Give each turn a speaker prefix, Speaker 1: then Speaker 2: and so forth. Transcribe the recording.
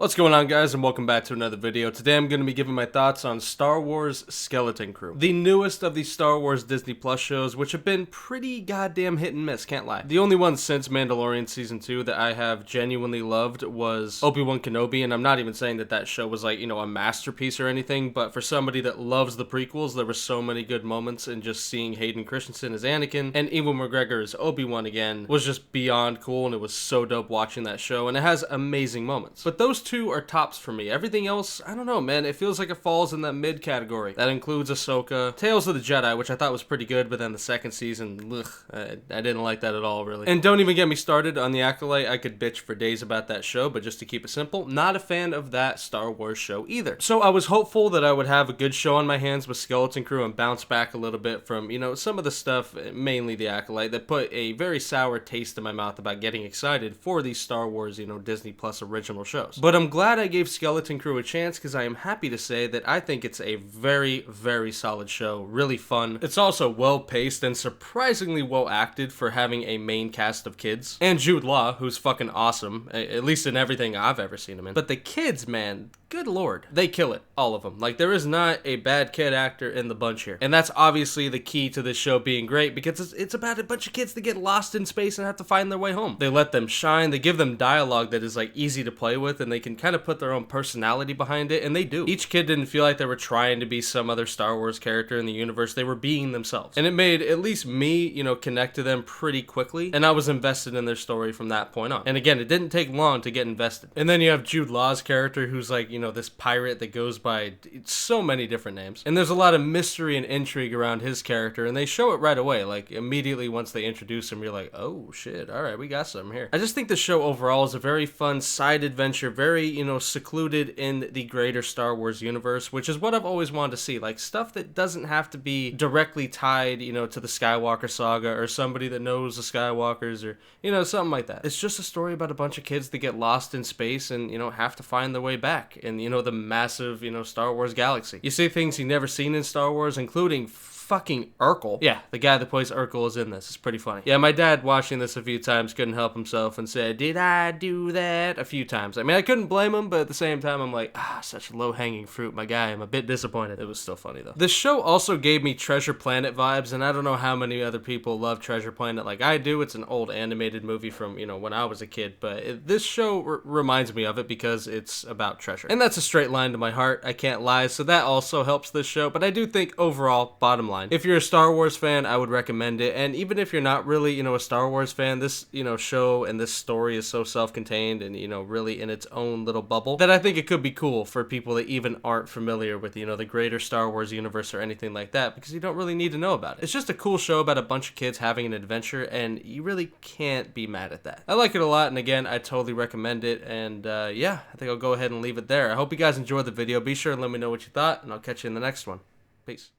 Speaker 1: What's going on, guys, and welcome back to another video. Today I'm going to be giving my thoughts on Star Wars Skeleton Crew, the newest of the Star Wars Disney Plus shows, which have been pretty goddamn hit and miss, can't lie. The only one since Mandalorian Season 2 that I have genuinely loved was ObiWan Kenobi, and I'm not even saying that that show was like, a masterpiece or anything, but for somebody that loves the prequels, there were so many good moments, and just seeing Hayden Christensen as Anakin and Ewan McGregor as Obi-Wan again was just beyond cool, and it was so dope watching that show, and it has amazing moments. But those two are tops for me. Everything else, I don't know, man. It feels like it falls in that mid category. That includes Ahsoka, Tales of the Jedi, which I thought was pretty good, but then the second season, I didn't like that at all, really. And don't even get me started on The Acolyte. I could bitch for days about that show, but just to keep it simple, not a fan of that Star Wars show either. So I was hopeful that I would have a good show on my hands with Skeleton Crew and bounce back a little bit from, some of the stuff, mainly The Acolyte, that put a very sour taste in my mouth about getting excited for these Star Wars, Disney Plus original shows. But I'm glad I gave Skeleton Crew a chance, because I am happy to say that I think it's a very, very solid show. Really fun. It's also well paced and surprisingly well acted for having a main cast of kids. And Jude Law, who's fucking awesome, at least in everything I've ever seen him in. But the kids, man, good lord, they kill it, all of them. Like, there is not a bad kid actor in the bunch here. And that's obviously the key to this show being great, because it's about a bunch of kids that get lost in space and have to find their way home. They let them shine, they give them dialogue that is like easy to play with, and they can kind of put their own personality behind it, and they do. Each kid didn't feel like they were trying to be some other Star Wars character in the universe. They were being themselves. And it made at least me, connect to them pretty quickly, and I was invested in their story from that point on. And again, it didn't take long to get invested. And then you have Jude Law's character, who's like, this pirate that goes by so many different names. And there's a lot of mystery and intrigue around his character, and they show it right away. Like, immediately once they introduce him, you're like, oh shit, alright, we got something here. I just think the show overall is a very fun side adventure, very, secluded in the greater Star Wars universe, which is what I've always wanted to see. Like, stuff that doesn't have to be directly tied, to the Skywalker saga, or somebody that knows the Skywalkers, or, something like that. It's just a story about a bunch of kids that get lost in space and, have to find their way back in, the massive, Star Wars galaxy. You see things you've never seen in Star Wars, including fucking Urkel. Yeah, the guy that plays Urkel is in this. It's pretty funny. Yeah, my dad, watching this a few times, couldn't help himself and said, "Did I do that?" a few times. I mean, I couldn't blame him, but at the same time, I'm like, such low-hanging fruit, my guy. I'm a bit disappointed. It was still funny, though. The show also gave me Treasure Planet vibes, and I don't know how many other people love Treasure Planet like I do. It's an old animated movie from, when I was a kid, but this show reminds me of it because it's about treasure. And that's a straight line to my heart, I can't lie, so that also helps this show, but I do think overall, bottom line, if you're a Star Wars fan, I would recommend it. And even if you're not really, a Star Wars fan, this, show and this story is so self-contained and, really in its own little bubble that I think it could be cool for people that even aren't familiar with, the greater Star Wars universe or anything like that, because you don't really need to know about it. It's just a cool show about a bunch of kids having an adventure, and you really can't be mad at that. I like it a lot, and again, I totally recommend it. And yeah, I think I'll go ahead and leave it there. I hope you guys enjoyed the video. Be sure and let me know what you thought, and I'll catch you in the next one. Peace.